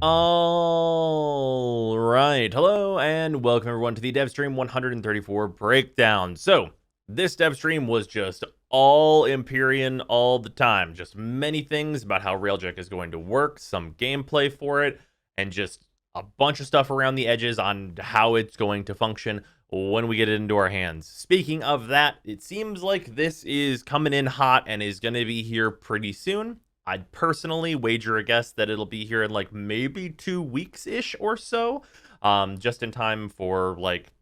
All right. Hello and welcome everyone to the Devstream 134 breakdown. So, this Devstream was just all Empyrean all the time. Just many things about how Railjack is going to work, some gameplay for it, and just a bunch of stuff around the edges on how it's going to function when we get it into our hands. Speaking of that, it seems like this is coming in hot and is going to be here pretty soon. I'd personally wager a guess that it'll be here in like maybe 2 weeks-ish or so, just in time for like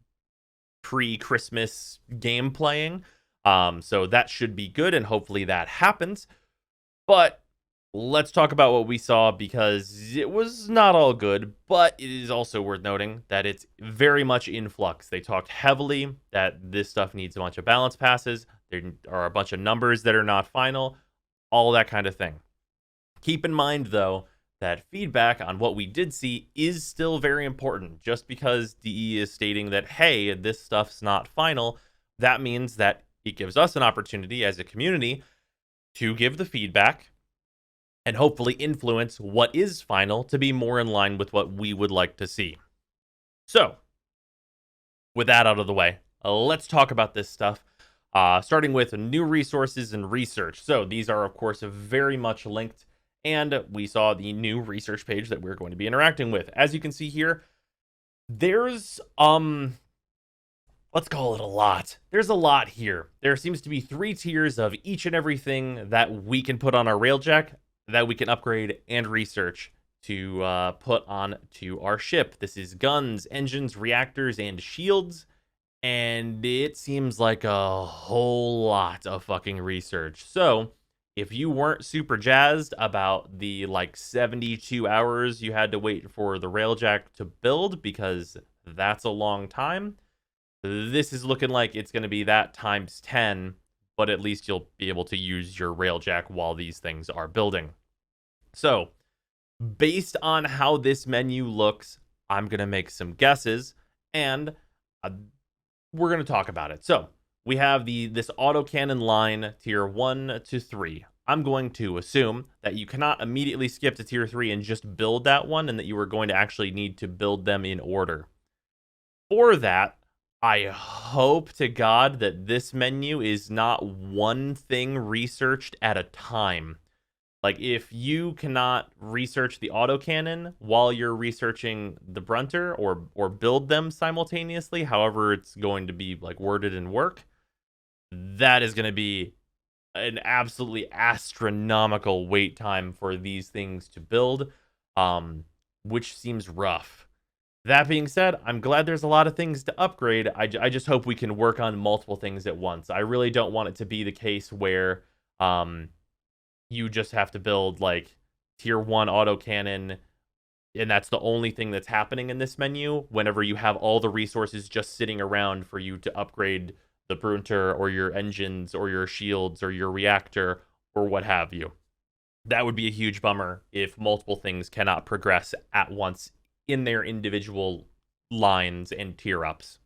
pre-Christmas game playing. So that should be good, and hopefully that happens. But let's talk about what we saw, because it was not all good, but it is also worth noting that it's very much in flux. They talked heavily that this stuff needs a bunch of balance passes. There are a bunch of numbers that are not final, all that kind of thing. Keep in mind, though, that feedback on what we did see is still very important. Just because DE is stating that, hey, this stuff's not final, that means that it gives us an opportunity as a community to give the feedback and hopefully influence what is final to be more in line with what we would like to see. So, with that out of the way, let's talk about this stuff. Starting with new resources and research. So these are, of course, very much linked. And we saw the new research page that we're going to be interacting with. As you can see here, there's, let's call it a lot. There's a lot here. There seems to be 3 tiers of each and everything that we can put on our Railjack, that we can upgrade and research to put on to our ship. This is guns, engines, reactors, and shields. And it seems like a whole lot of fucking research. So, if you weren't super jazzed about the like 72 hours you had to wait for the Railjack to build, because that's a long time, this is looking like it's going to be that times 10, but at least you'll be able to use your Railjack while these things are building. So, based on how this menu looks, I'm going to make some guesses, and we're going to talk about it. So, we have this autocannon line, tier 1 to 3. I'm going to assume that you cannot immediately skip to tier 3 and just build that one, and that you are going to actually need to build them in order. For that, I hope to God that this menu is not one thing researched at a time. Like, if you cannot research the autocannon while you're researching the Brunter, or build them simultaneously, however it's going to be like worded and work, that is going to be an absolutely astronomical wait time for these things to build, which seems rough. That being said, I'm glad there's a lot of things to upgrade. I just hope we can work on multiple things at once. I really don't want it to be the case where you just have to build like tier 1 autocannon, and that's the only thing that's happening in this menu, whenever you have all the resources just sitting around for you to upgrade the Brunter or your engines or your shields or your reactor or what have you. That would be a huge bummer if multiple things cannot progress at once in their individual lines and tier ups.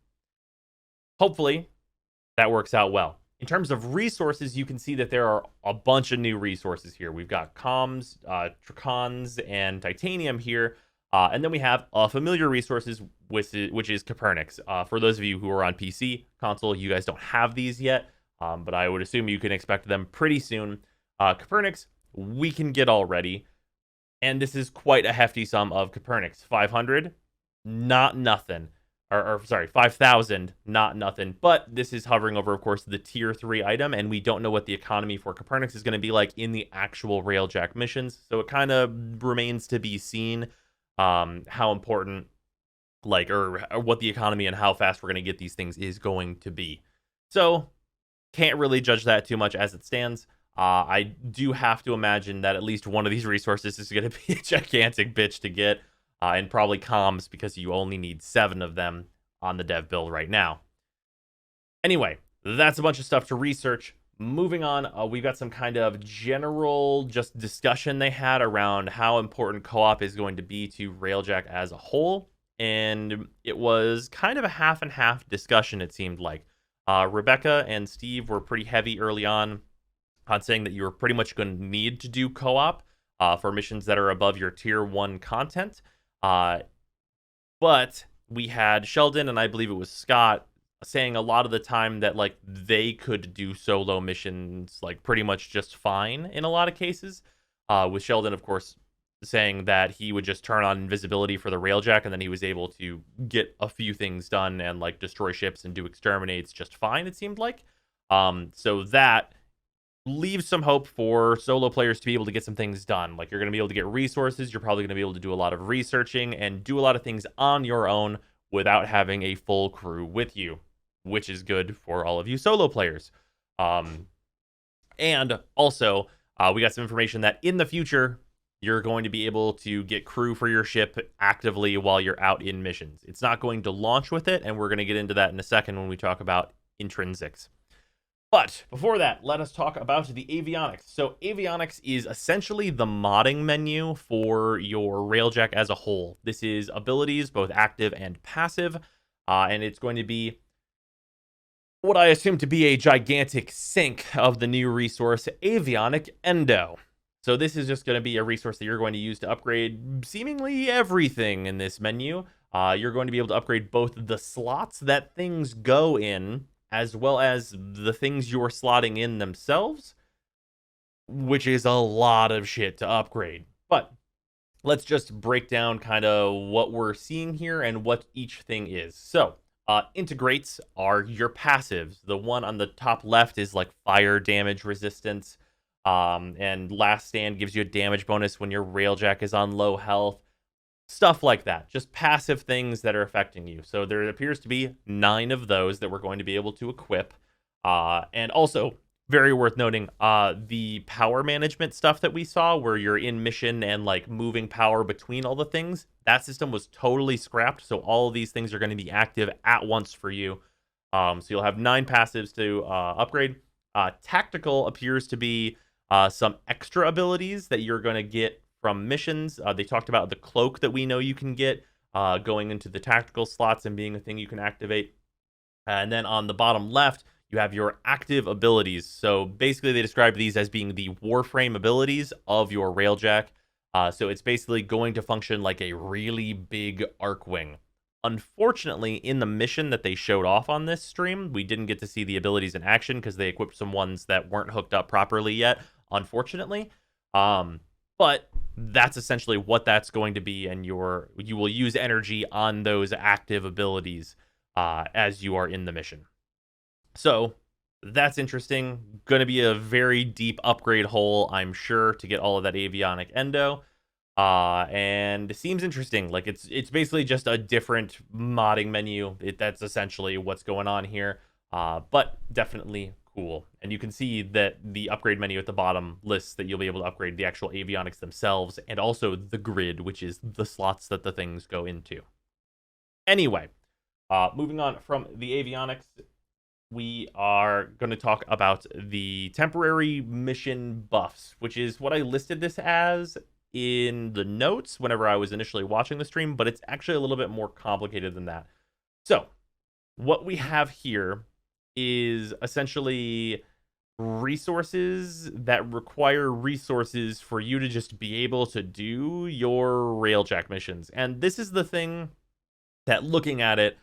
Hopefully, that works out well. In terms of resources, you can see that there are a bunch of new resources here. We've got comms, tricons, and titanium here. And then we have familiar resources, which is Copernicus. For those of you who are on PC, console, you guys don't have these yet, but I would assume you can expect them pretty soon. Copernicus, we can get already, and this is quite a hefty sum of Copernicus. 500, not nothing. Or sorry, 5,000, not nothing. But this is hovering over, of course, the tier 3 item, and we don't know what the economy for Copernicus is going to be like in the actual Railjack missions, so it kind of remains to be seen how important, like, or what the economy and how fast we're going to get these things is going to be. So, can't really judge that too much as it stands. I do have to imagine that at least one of these resources is going to be a gigantic bitch to get, and probably comms, because you only need 7 of them on the dev build right now. Anyway, that's a bunch of stuff to research. Moving on, we've got some kind of general just discussion they had around how important co-op is going to be to Railjack as a whole. And it was kind of a half and half discussion, it seemed like. Rebecca and Steve were pretty heavy early on saying that you were pretty much going to need to do co-op. for missions that are above your tier 1 content. But we had Sheldon and I believe it was Scott saying a lot of the time that like they could do solo missions like pretty much just fine in a lot of cases. With Sheldon, of course, saying that he would just turn on invisibility for the railjack and then he was able to get a few things done and like destroy ships and do exterminates just fine, it seemed like. So that leaves some hope for solo players to be able to get some things done. Like you're going to be able to get resources. You're probably going to be able to do a lot of researching and do a lot of things on your own without having a full crew with you, which is good for all of you solo players. And also, we got some information that in the future, you're going to be able to get crew for your ship actively while you're out in missions. It's not going to launch with it, and we're going to get into that in a second when we talk about intrinsics. But before that, let us talk about the Avionics. So Avionics is essentially the modding menu for your Railjack as a whole. This is abilities, both active and passive, and it's going to be what I assume to be a gigantic sink of the new resource, Avionic Endo. So this is just going to be a resource that you're going to use to upgrade seemingly everything in this menu. You're going to be able to upgrade both the slots that things go in, as well as the things you're slotting in themselves, which is a lot of shit to upgrade. But let's just break down kind of what we're seeing here and what each thing is. So, integrates are your passives. The one on the top left is like fire damage resistance, and Last Stand gives you a damage bonus when your Railjack is on low health. Stuff like that, just passive things that are affecting you. So there appears to be 9 of those that we're going to be able to equip. And also, very worth noting, the power management stuff that we saw where you're in mission and like moving power between all the things, that system was totally scrapped. So all of these things are going to be active at once for you. So you'll have 9 passives to upgrade. Tactical appears to be some extra abilities that you're going to get from missions. They talked about the cloak that we know you can get going into the tactical slots and being a thing you can activate. And then on the bottom left, you have your active abilities. So basically they describe these as being the Warframe abilities of your Railjack. So it's basically going to function like a really big Arcwing. Unfortunately, in the mission that they showed off on this stream, we didn't get to see the abilities in action because they equipped some ones that weren't hooked up properly yet, unfortunately. But that's essentially what that's going to be, and you will use energy on those active abilities as you are in the mission. So that's interesting. Going to be a very deep upgrade hole, I'm sure, to get all of that Avionic Endo. And it seems interesting. Like it's basically just a different modding menu. That's essentially what's going on here. But definitely cool. And you can see that the upgrade menu at the bottom lists that you'll be able to upgrade the actual avionics themselves and also the grid, which is the slots that the things go into. Anyway, moving on from the avionics, we are going to talk about the temporary mission buffs, which is what I listed this as in the notes whenever I was initially watching the stream, but it's actually a little bit more complicated than that. So what we have here is essentially resources that require resources for you to just be able to do your Railjack missions. And this is the thing that, looking at it,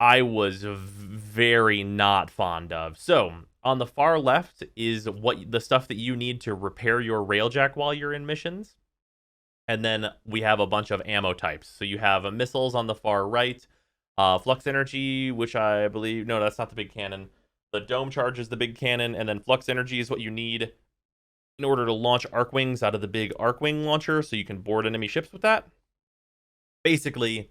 I was very not fond of. So on the far left is the stuff that you need to repair your Railjack while you're in missions. And then we have a bunch of ammo types. So you have missiles on the far right, flux energy, which I believe, no, that's not the big cannon. The dome charge is the big cannon, and then flux energy is what you need in order to launch Arcwings out of the big Arcwing launcher, so you can board enemy ships with that. Basically,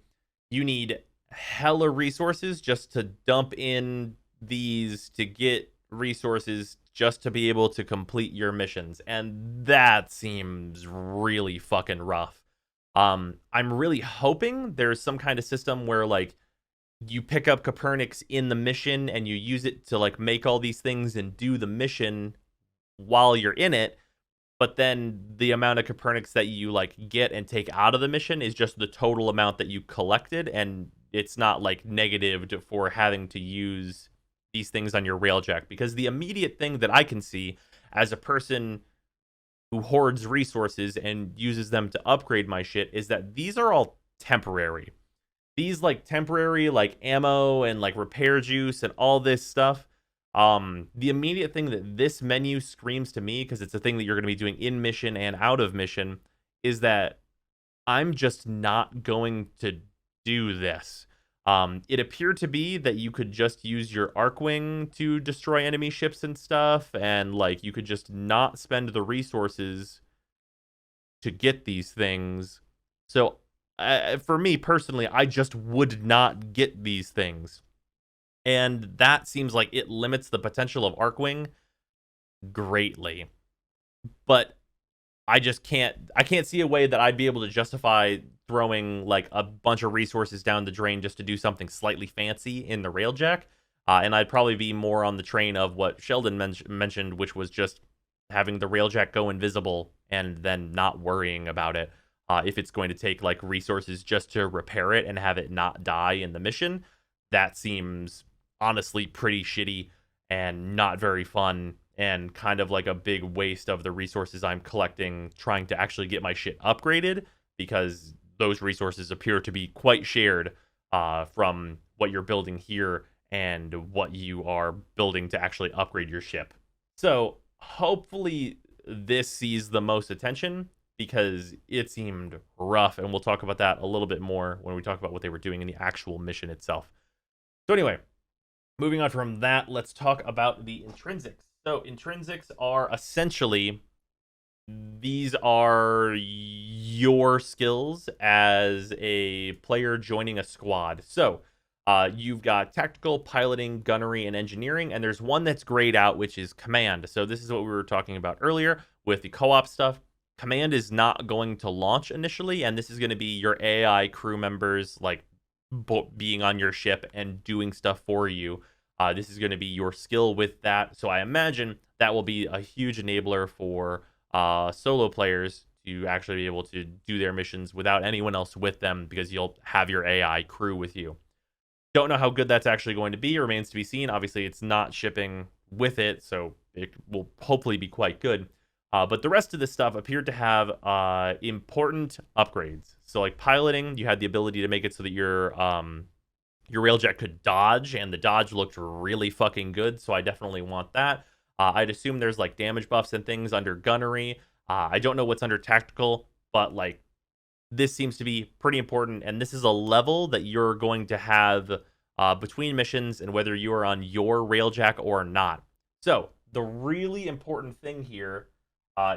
you need hella resources just to dump in these to get resources just to be able to complete your missions, and that seems really fucking rough. I'm really hoping there's some kind of system where like you pick up Copernicus in the mission and you use it to like make all these things and do the mission while you're in it, but then the amount of Copernicus that you like get and take out of the mission is just the total amount that you collected, and it's not like negative for having to use these things on your Railjack. Because the immediate thing that I can see as a person who hoards resources and uses them to upgrade my shit, is that these are all temporary. These like temporary like ammo and like repair juice and all this stuff. The immediate thing that this menu screams to me, because it's a thing that you're going to be doing in mission and out of mission, is that I'm just not going to do this. It appeared to be that you could just use your Arcwing to destroy enemy ships and stuff, and like you could just not spend the resources to get these things. So, for me personally, I just would not get these things, and that seems like it limits the potential of Arcwing greatly. But I just can't. I can't see a way that I'd be able to justify throwing like a bunch of resources down the drain just to do something slightly fancy in the railjack. And I'd probably be more on the train of what Sheldon mentioned, which was just having the railjack go invisible and then not worrying about it. If it's going to take like resources just to repair it and have it not die in the mission, that seems honestly pretty shitty and not very fun, and kind of like a big waste of the resources I'm collecting trying to actually get my shit upgraded, because those resources appear to be quite shared from what you're building here and what you are building to actually upgrade your ship. So hopefully this sees the most attention, because it seemed rough, and we'll talk about that a little bit more when we talk about what they were doing in the actual mission itself. So anyway, moving on from that, let's talk about the intrinsics. So intrinsics are essentially, these are your skills as a player joining a squad. So you've got tactical, piloting, gunnery, and engineering, and there's one that's grayed out, which is command. So this is what we were talking about earlier with the co-op stuff. Command is not going to launch initially, and this is going to be your AI crew members like being on your ship and doing stuff for you. This is going to be your skill with that. So I imagine that will be a huge enabler for solo players to actually be able to do their missions without anyone else with them, because you'll have your AI crew with you. Don't know how good that's actually going to be. It remains to be seen. Obviously, it's not shipping with it, so it will hopefully be quite good. But the rest of this stuff appeared to have important upgrades. So like piloting, you had the ability to make it so that your railjet could dodge, and the dodge looked really fucking good, so I definitely want that. I'd assume there's like damage buffs and things under gunnery. I don't know what's under tactical, but like this seems to be pretty important, and this is a level that you're going to have between missions, and whether you are on your railjack or not. So the really important thing here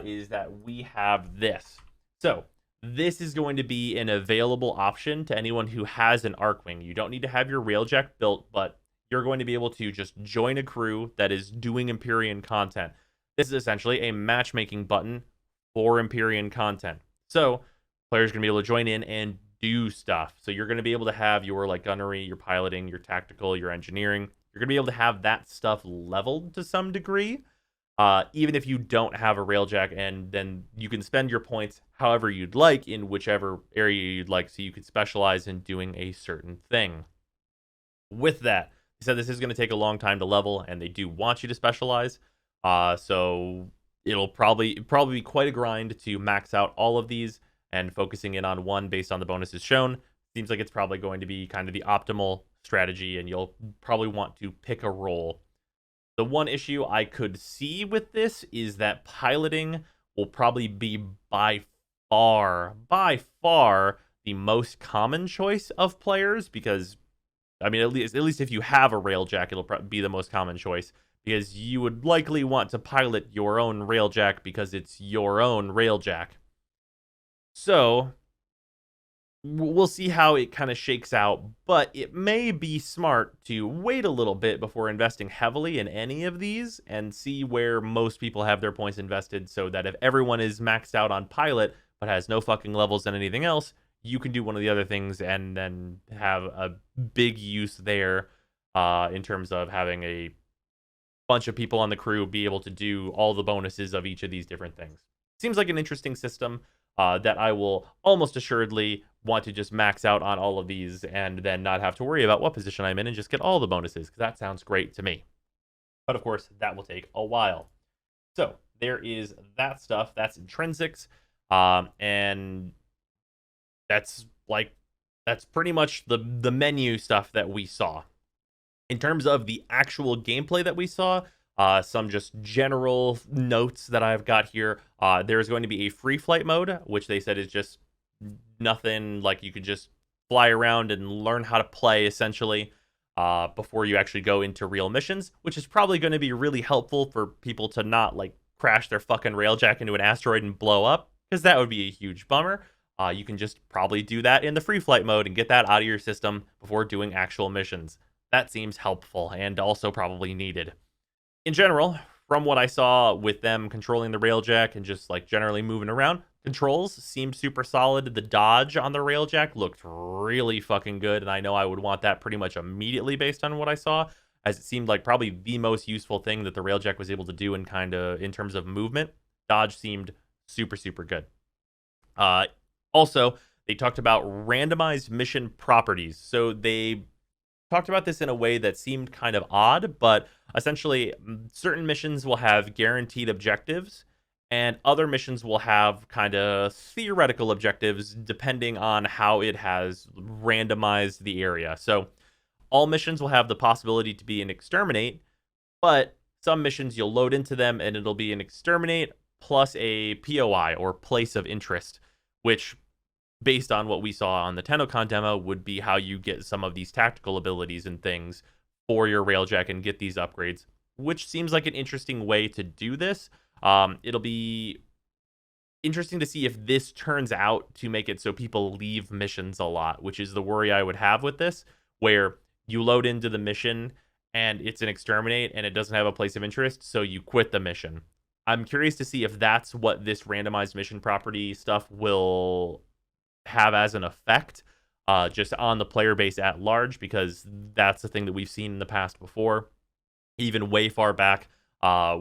is that we have this. So this is going to be an available option to anyone who has an Arcwing. You don't need to have your railjack built, but you're going to be able to just join a crew that is doing Empyrean content. This is essentially a matchmaking button for Empyrean content. So players are going to be able to join in and do stuff. So you're going to be able to have your like gunnery, your piloting, your tactical, your engineering. You're going to be able to have that stuff leveled to some degree. Even if you don't have a railjack, and then you can spend your points however you'd like in whichever area you'd like, so you could specialize in doing a certain thing. With that, they said this is going to take a long time to level, and they do want you to specialize. So it'll probably be quite a grind to max out all of these, and focusing in on one based on the bonuses shown seems like it's probably going to be kind of the optimal strategy, and you'll probably want to pick a role. The one issue I could see with this is that piloting will probably be by far the most common choice of players, because, I mean, at least if you have a railjack, it'll be the most common choice, because you would likely want to pilot your own railjack because it's your own railjack. So we'll see how it kind of shakes out, but it may be smart to wait a little bit before investing heavily in any of these and see where most people have their points invested, so that if everyone is maxed out on pilot but has no fucking levels and anything else, you can do one of the other things and then have a big use there in terms of having a bunch of people on the crew be able to do all the bonuses of each of these different things. Seems like an interesting system that I will almost assuredly want to just max out on all of these, and then not have to worry about what position I'm in and just get all the bonuses, because that sounds great to me. But of course, that will take a while. So there is that stuff. That's intrinsics. And that's that's pretty much the menu stuff that we saw. In terms of the actual gameplay that we saw, some just general notes that I've got here. There's going to be a free flight mode, which they said is just nothing, like you could just fly around and learn how to play essentially before you actually go into real missions, which is probably going to be really helpful for people to not like crash their fucking railjack into an asteroid and blow up, because that would be a huge bummer. You can just probably do that in the free flight mode and get that out of your system before doing actual missions. That seems helpful and also probably needed. In general, from what I saw with them controlling the railjack and just like generally moving around, controls seemed super solid. The dodge on the railjack looked really fucking good, and I know I would want that pretty much immediately based on what I saw, as it seemed like probably the most useful thing that the railjack was able to do in terms of movement. Dodge seemed super, super good. Also, they talked about randomized mission properties. So they talked about this in a way that seemed kind of odd, but essentially, certain missions will have guaranteed objectives, and other missions will have kind of theoretical objectives depending on how it has randomized the area. So, all missions will have the possibility to be an exterminate, but some missions you'll load into them and it'll be an exterminate plus a POI or place of interest, which based on what we saw on the TennoCon demo, would be how you get some of these tactical abilities and things for your railjack and get these upgrades, which seems like an interesting way to do this. It'll be interesting to see if this turns out to make it so people leave missions a lot, which is the worry I would have with this, where you load into the mission and it's an exterminate and it doesn't have a place of interest, so you quit the mission. I'm curious to see if that's what this randomized mission property stuff will have as an effect just on the player base at large, because that's the thing that we've seen in the past before, even way far back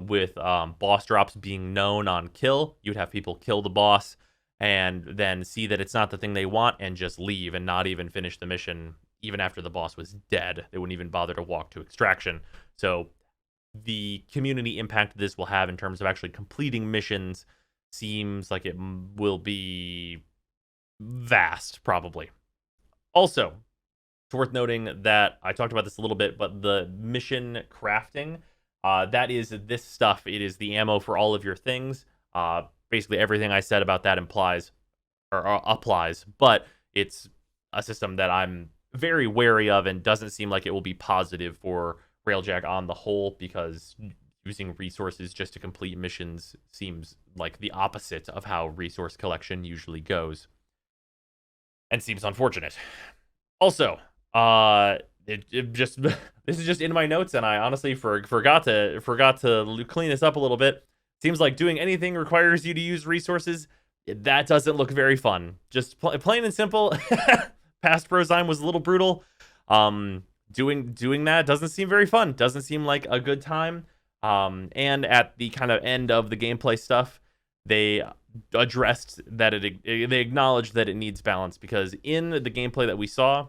with boss drops being known on kill. You'd have people kill the boss and then see that it's not the thing they want and just leave and not even finish the mission even after the boss was dead. They wouldn't even bother to walk to extraction. So the community impact this will have in terms of actually completing missions seems like it will be vast, probably. Also, it's worth noting that I talked about this a little bit, but the mission crafting, that is this stuff. It is the ammo for all of your things. Basically, everything I said about that implies or applies, but it's a system that I'm very wary of and doesn't seem like it will be positive for Railjack on the whole, because using resources just to complete missions seems like the opposite of how resource collection usually goes, and seems unfortunate. Also, it just this is just in my notes, and I honestly forgot to clean this up a little bit. Seems like doing anything requires you to use resources. That doesn't look very fun. Just plain and simple. Past Brozime was a little brutal. Doing that doesn't seem very fun. Doesn't seem like a good time. And at the kind of end of the gameplay stuff, they addressed that they acknowledged that it needs balance, because in the gameplay that we saw,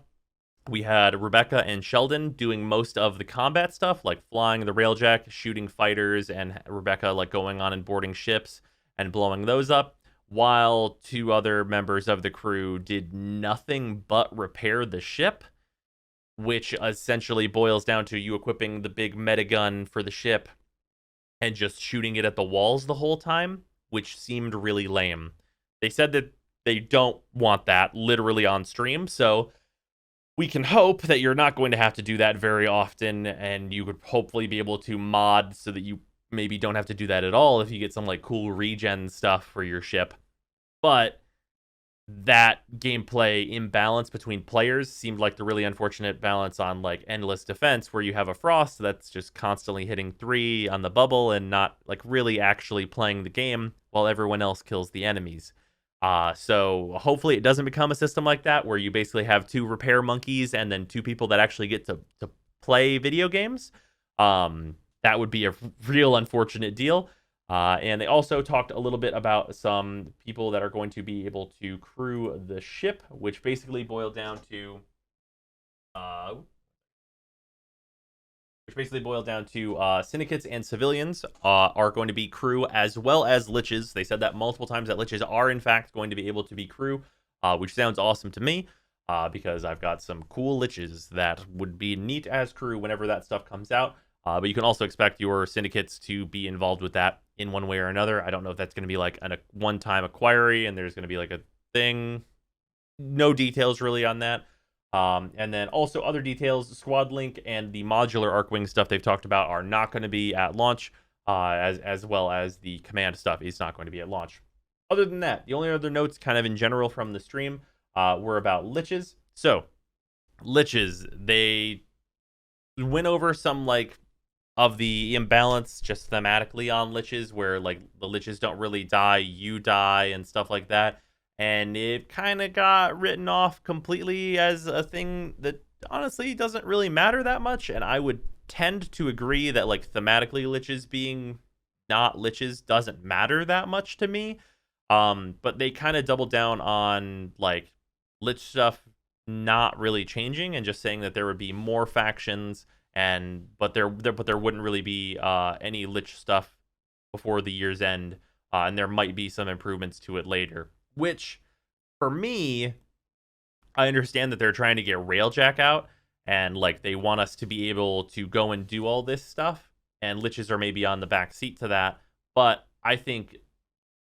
we had Rebecca and Sheldon doing most of the combat stuff, like flying the railjack, shooting fighters, and Rebecca like going on and boarding ships and blowing those up, while two other members of the crew did nothing but repair the ship, which essentially boils down to you equipping the big metagun for the ship and just shooting it at the walls the whole time, which seemed really lame. They said that they don't want that literally on stream, so we can hope that you're not going to have to do that very often, and you would hopefully be able to mod so that you maybe don't have to do that at all if you get some like cool regen stuff for your ship. But that gameplay imbalance between players seemed like the really unfortunate balance on like endless defense, where you have a Frost that's just constantly hitting 3 on the bubble and not like really actually playing the game while everyone else kills the enemies. So hopefully it doesn't become a system like that, where you basically have 2 repair monkeys and then 2 people that actually get to play video games. That would be a real unfortunate deal. And they also talked a little bit about some people that are going to be able to crew the ship, which basically boiled down to which basically boil down to syndicates and civilians are going to be crew as well as liches. They said that multiple times, that liches are in fact going to be able to be crew, which sounds awesome to me because I've got some cool liches that would be neat as crew whenever that stuff comes out. But you can also expect your syndicates to be involved with that in one way or another. I don't know if that's going to be like a one-time acquiry and there's going to be like a thing. No details really on that. And then also other details, Squad Link and the modular Arcwing stuff they've talked about are not going to be at launch, as well as the command stuff is not going to be at launch. Other than that, the only other notes kind of in general from the stream were about liches. So, liches, they went over some like of the imbalance just thematically on liches, where like the liches don't really die, you die, and stuff like that. And it kind of got written off completely as a thing that honestly doesn't really matter that much. And I would tend to agree that like thematically liches being not liches doesn't matter that much to me. But they kind of doubled down on like lich stuff not really changing and just saying that there would be more factions, and but there wouldn't really be any lich stuff before the year's end, and there might be some improvements to it later. Which, for me, I understand that they're trying to get Railjack out, and like they want us to be able to go and do all this stuff, and liches are maybe on the back seat to that. But I think,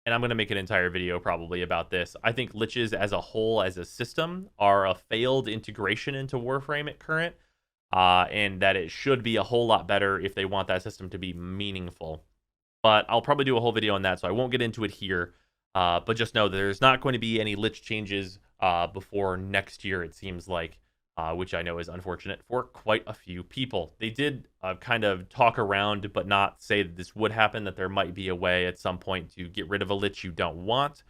and I'm going to make an entire video probably about this, I think liches as a whole, as a system, are a failed integration into Warframe at current, and that it should be a whole lot better if they want that system to be meaningful. But I'll probably do a whole video on that, so I won't get into it here. But just know that there's not going to be any lich changes before next year, it seems like, which I know is unfortunate for quite a few people. They did kind of talk around, but not say that this would happen, that there might be a way at some point to get rid of a lich you don't want,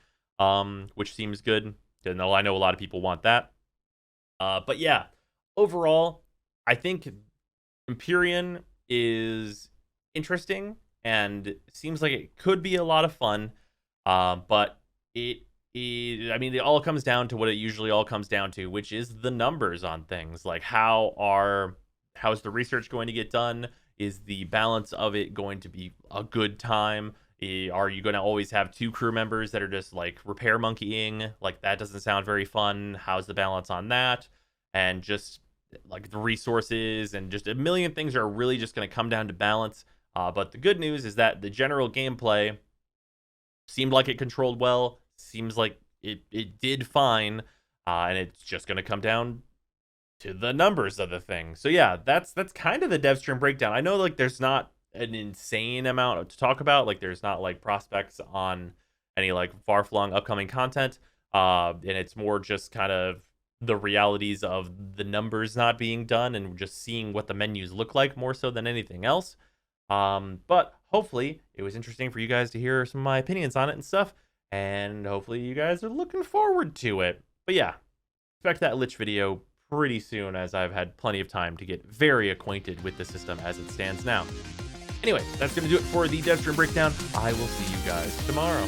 which seems good. And I know a lot of people want that. But yeah, overall, I think Empyrean is interesting and seems like it could be a lot of fun. But I mean, it all comes down to what it usually all comes down to, which is the numbers on things. Like, how's the research going to get done? Is the balance of it going to be a good time? Are you going to always have 2 crew members that are just like repair monkeying? Like, that doesn't sound very fun. How's the balance on that? And just like the resources and just a million things are really just going to come down to balance. But the good news is that the general gameplay seemed like it controlled well, seems like it did fine, and it's just going to come down to the numbers of the thing. So yeah, that's kind of the Devstream breakdown. I know like there's not an insane amount to talk about, like there's not like prospects on any like far-flung upcoming content, and it's more just kind of the realities of the numbers not being done and just seeing what the menus look like more so than anything else. But hopefully it was interesting for you guys to hear some of my opinions on it and stuff, and hopefully you guys are looking forward to it. But yeah, expect that lich video pretty soon, as I've had plenty of time to get very acquainted with the system as it stands now. Anyway, that's going to do it for the Devstream breakdown. I will see you guys tomorrow.